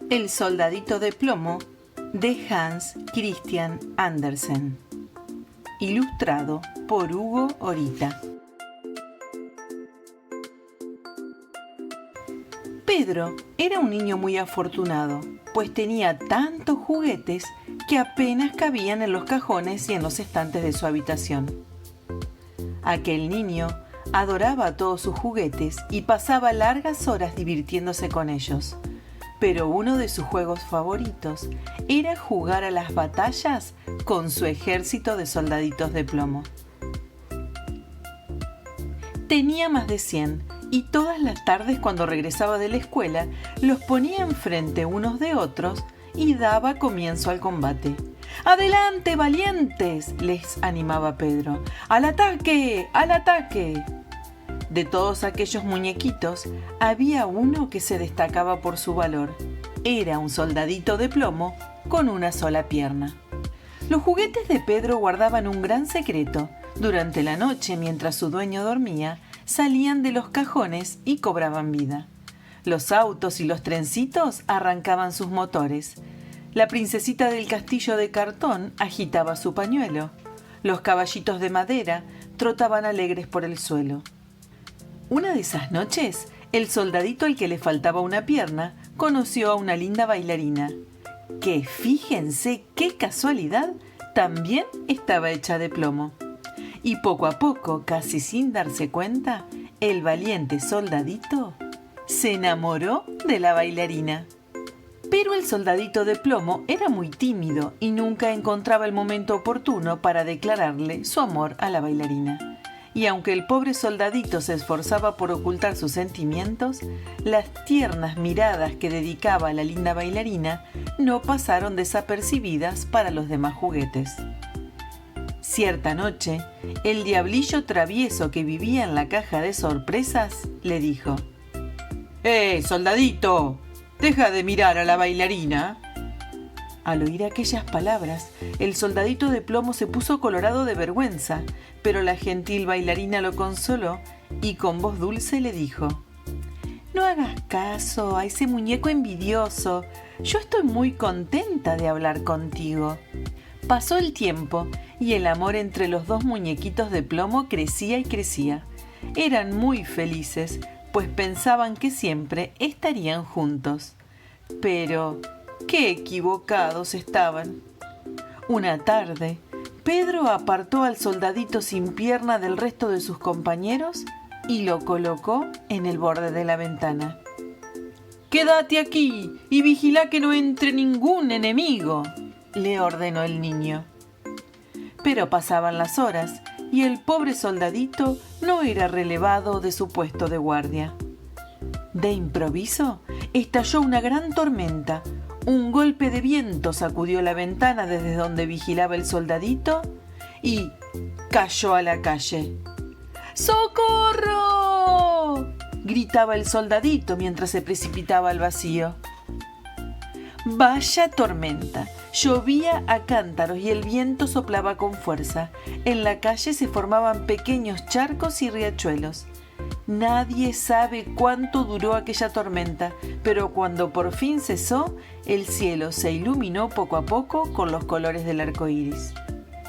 El soldadito de plomo de Hans Christian Andersen. Ilustrado por Hugo Orita. Pedro era un niño muy afortunado, pues tenía tantos juguetes que apenas cabían en los cajones y en los estantes de su habitación. Aquel niño adoraba todos sus juguetes y pasaba largas horas divirtiéndose con ellos. Pero uno de sus juegos favoritos era jugar a las batallas con su ejército de soldaditos de plomo. Tenía más de 100 y todas las tardes cuando regresaba de la escuela los ponía enfrente unos de otros y daba comienzo al combate. ¡Adelante, valientes!, les animaba Pedro. ¡Al ataque! ¡Al ataque! De todos aquellos muñequitos, había uno que se destacaba por su valor. Era un soldadito de plomo con una sola pierna. Los juguetes de Pedro guardaban un gran secreto. Durante la noche, mientras su dueño dormía, salían de los cajones y cobraban vida. Los autos y los trencitos arrancaban sus motores. La princesita del castillo de cartón agitaba su pañuelo. Los caballitos de madera trotaban alegres por el suelo. Una de esas noches, el soldadito al que le faltaba una pierna conoció a una linda bailarina, que, fíjense qué casualidad, también estaba hecha de plomo. Y poco a poco, casi sin darse cuenta, el valiente soldadito se enamoró de la bailarina. Pero el soldadito de plomo era muy tímido y nunca encontraba el momento oportuno para declararle su amor a la bailarina. Y aunque el pobre soldadito se esforzaba por ocultar sus sentimientos, las tiernas miradas que dedicaba a la linda bailarina no pasaron desapercibidas para los demás juguetes. Cierta noche, el diablillo travieso que vivía en la caja de sorpresas le dijo: soldadito! ¡Deja de mirar a la bailarina! Al oír aquellas palabras, el soldadito de plomo se puso colorado de vergüenza, pero la gentil bailarina lo consoló y con voz dulce le dijo: «No hagas caso a ese muñeco envidioso. Yo estoy muy contenta de hablar contigo». Pasó el tiempo y el amor entre los dos muñequitos de plomo crecía y crecía. Eran muy felices, pues pensaban que siempre estarían juntos. Pero ¡qué equivocados estaban! Una tarde, Pedro apartó al soldadito sin pierna del resto de sus compañeros y lo colocó en el borde de la ventana. «Quédate aquí y vigila que no entre ningún enemigo», le ordenó el niño. Pero pasaban las horas y el pobre soldadito no era relevado de su puesto de guardia. De improviso, estalló una gran tormenta. Un golpe de viento sacudió la ventana desde donde vigilaba el soldadito y cayó a la calle. ¡Socorro!, gritaba el soldadito mientras se precipitaba al vacío. Vaya tormenta. Llovía a cántaros y el viento soplaba con fuerza. En la calle se formaban pequeños charcos y riachuelos. Nadie sabe cuánto duró aquella tormenta, pero cuando por fin cesó, el cielo se iluminó poco a poco con los colores del arco iris.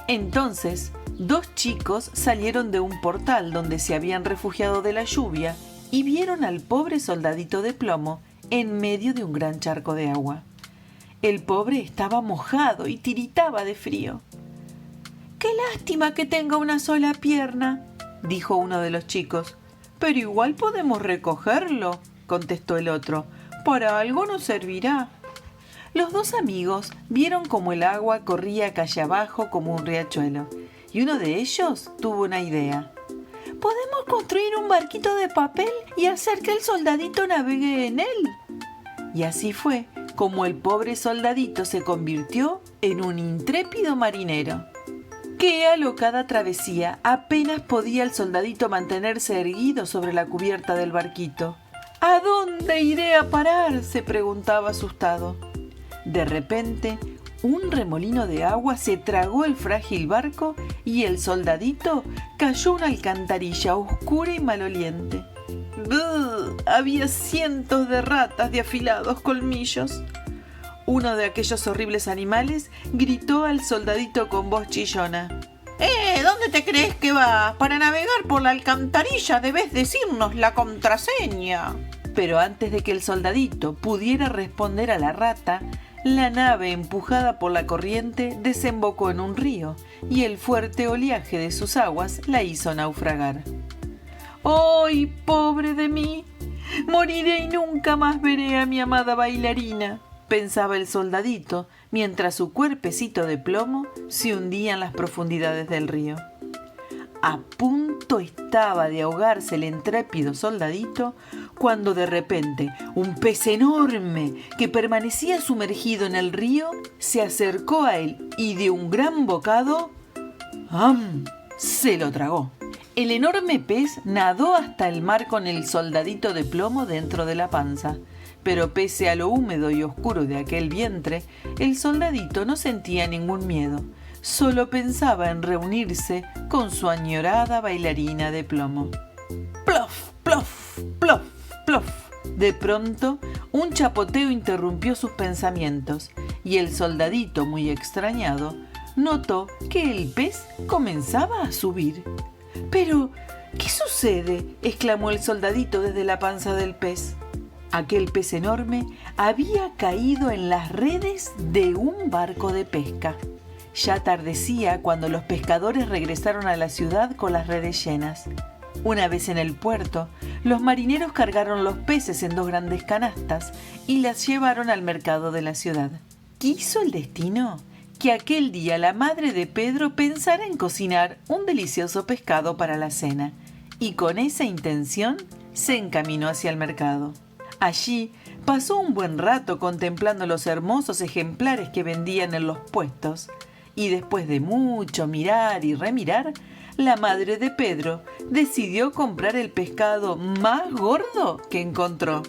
Entonces, 2 chicos salieron de un portal donde se habían refugiado de la lluvia y vieron al pobre soldadito de plomo en medio de un gran charco de agua. El pobre estaba mojado y tiritaba de frío. «¡Qué lástima que tenga una sola pierna!», dijo uno de los chicos. «Pero igual podemos recogerlo», contestó el otro. «Para algo nos servirá». Los 2 amigos vieron cómo el agua corría calle abajo como un riachuelo, y uno de ellos tuvo una idea. «¿Podemos construir un barquito de papel y hacer que el soldadito navegue en él?». Y así fue como el pobre soldadito se convirtió en un intrépido marinero. ¡Qué alocada travesía! Apenas podía el soldadito mantenerse erguido sobre la cubierta del barquito. ¿A dónde iré a parar?, se preguntaba asustado. De repente, un remolino de agua se tragó el frágil barco y el soldadito cayó a una alcantarilla oscura y maloliente. ¡Buh! Había cientos de ratas de afilados colmillos. Uno de aquellos horribles animales gritó al soldadito con voz chillona. ¿Dónde te crees que vas? Para navegar por la alcantarilla debes decirnos la contraseña. Pero antes de que el soldadito pudiera responder a la rata, la nave, empujada por la corriente, desembocó en un río y el fuerte oleaje de sus aguas la hizo naufragar. ¡Ay, pobre de mí! Moriré y nunca más veré a mi amada bailarina, pensaba el soldadito, mientras su cuerpecito de plomo se hundía en las profundidades del río. A punto estaba de ahogarse el intrépido soldadito cuando de repente un pez enorme que permanecía sumergido en el río se acercó a él y de un gran bocado ¡am!, se lo tragó. El enorme pez nadó hasta el mar con el soldadito de plomo dentro de la panza. Pero pese a lo húmedo y oscuro de aquel vientre, el soldadito no sentía ningún miedo. Solo pensaba en reunirse con su añorada bailarina de plomo. ¡Plof, plof, plof, plof! De pronto, un chapoteo interrumpió sus pensamientos y el soldadito, muy extrañado, notó que el pez comenzaba a subir. «¿Pero qué sucede?», exclamó el soldadito desde la panza del pez. Aquel pez enorme había caído en las redes de un barco de pesca. Ya atardecía cuando los pescadores regresaron a la ciudad con las redes llenas. Una vez en el puerto, los marineros cargaron los peces en 2 grandes canastas y las llevaron al mercado de la ciudad. ¿Quiso el destino que aquel día la madre de Pedro pensara en cocinar un delicioso pescado para la cena? Y con esa intención se encaminó hacia el mercado. Allí pasó un buen rato contemplando los hermosos ejemplares que vendían en los puestos. Y después de mucho mirar y remirar, la madre de Pedro decidió comprar el pescado más gordo que encontró.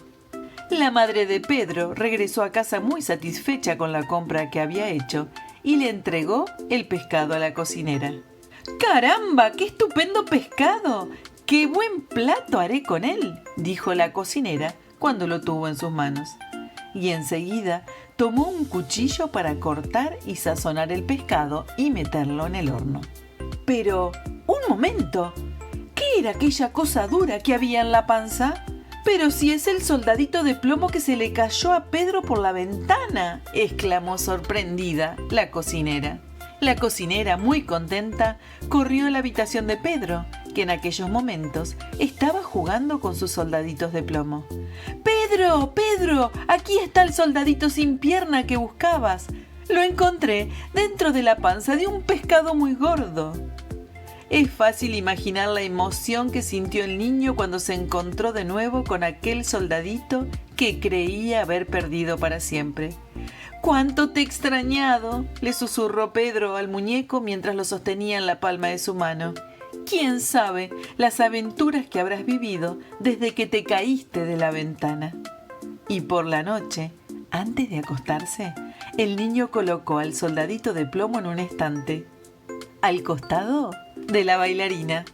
La madre de Pedro regresó a casa muy satisfecha con la compra que había hecho y le entregó el pescado a la cocinera. ¡Caramba! ¡Qué estupendo pescado! ¡Qué buen plato haré con él!, dijo la cocinera cuando lo tuvo en sus manos. Y enseguida tomó un cuchillo para cortar y sazonar el pescado y meterlo en el horno. Pero, ¡un momento! ¿Qué era aquella cosa dura que había en la panza? «Pero si es el soldadito de plomo que se le cayó a Pedro por la ventana», exclamó sorprendida la cocinera. La cocinera, muy contenta, corrió a la habitación de Pedro, que en aquellos momentos estaba jugando con sus soldaditos de plomo. «¡Pedro, Pedro! Aquí está el soldadito sin pierna que buscabas. Lo encontré dentro de la panza de un pescado muy gordo». Es fácil imaginar la emoción que sintió el niño cuando se encontró de nuevo con aquel soldadito que creía haber perdido para siempre. «¡Cuánto te he extrañado!», le susurró Pedro al muñeco mientras lo sostenía en la palma de su mano. «¿Quién sabe las aventuras que habrás vivido desde que te caíste de la ventana?». Y por la noche, antes de acostarse, el niño colocó al soldadito de plomo en un estante, al costado de la bailarina.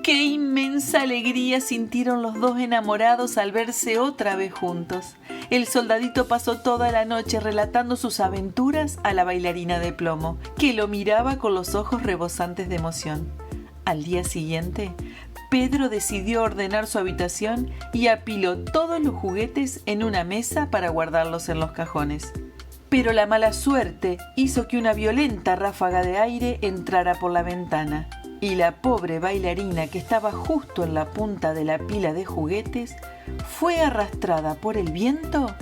¡Qué inmensa alegría sintieron los dos enamorados al verse otra vez juntos! El soldadito pasó toda la noche relatando sus aventuras a la bailarina de plomo, que lo miraba con los ojos rebosantes de emoción. Al día siguiente, Pedro decidió ordenar su habitación y apiló todos los juguetes en una mesa para guardarlos en los cajones. Pero la mala suerte hizo que una violenta ráfaga de aire entrara por la ventana y la pobre bailarina, que estaba justo en la punta de la pila de juguetes, fue arrastrada por el viento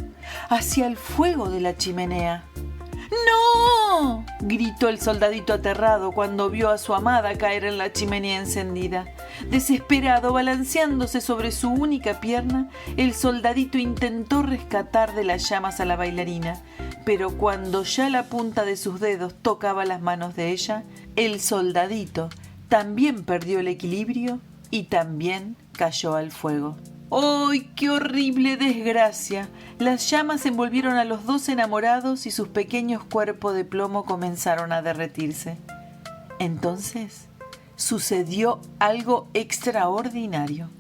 hacia el fuego de la chimenea. ¡No!, gritó el soldadito aterrado cuando vio a su amada caer en la chimenea encendida. Desesperado, balanceándose sobre su única pierna, el soldadito intentó rescatar de las llamas a la bailarina, pero cuando ya la punta de sus dedos tocaba las manos de ella, el soldadito también perdió el equilibrio y también cayó al fuego. ¡Ay, qué horrible desgracia! Las llamas envolvieron a los dos enamorados y sus pequeños cuerpos de plomo comenzaron a derretirse. Entonces sucedió algo extraordinario.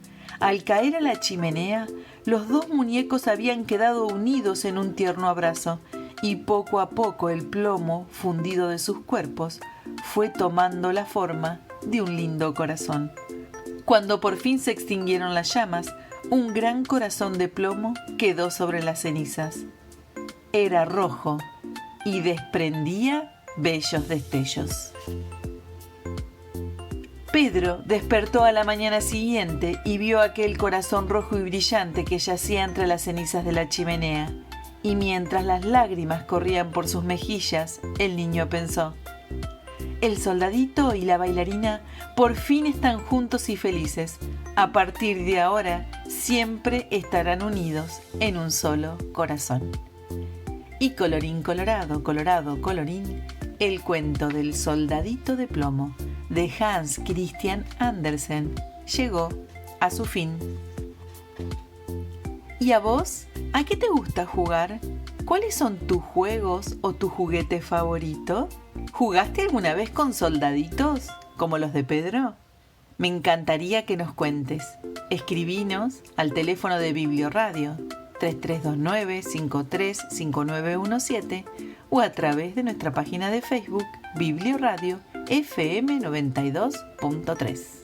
Al caer a la chimenea, los dos muñecos habían quedado unidos en un tierno abrazo y poco a poco el plomo fundido de sus cuerpos fue tomando la forma de un lindo corazón. Cuando por fin se extinguieron las llamas, un gran corazón de plomo quedó sobre las cenizas. Era rojo y desprendía bellos destellos. Pedro despertó a la mañana siguiente y vio aquel corazón rojo y brillante que yacía entre las cenizas de la chimenea. Y mientras las lágrimas corrían por sus mejillas, el niño pensó: el soldadito y la bailarina por fin están juntos y felices. A partir de ahora, siempre estarán unidos en un solo corazón. Y colorín colorado, colorado, colorín, el cuento del soldadito de plomo de Hans Christian Andersen llegó a su fin. ¿Y a vos? ¿A qué te gusta jugar? ¿Cuáles son tus juegos o tu juguete favorito? ¿Jugaste alguna vez con soldaditos como los de Pedro? Me encantaría que nos cuentes. Escribinos al teléfono de Biblioradio 3329-535917 o a través de nuestra página de Facebook Biblioradio FM 92.3.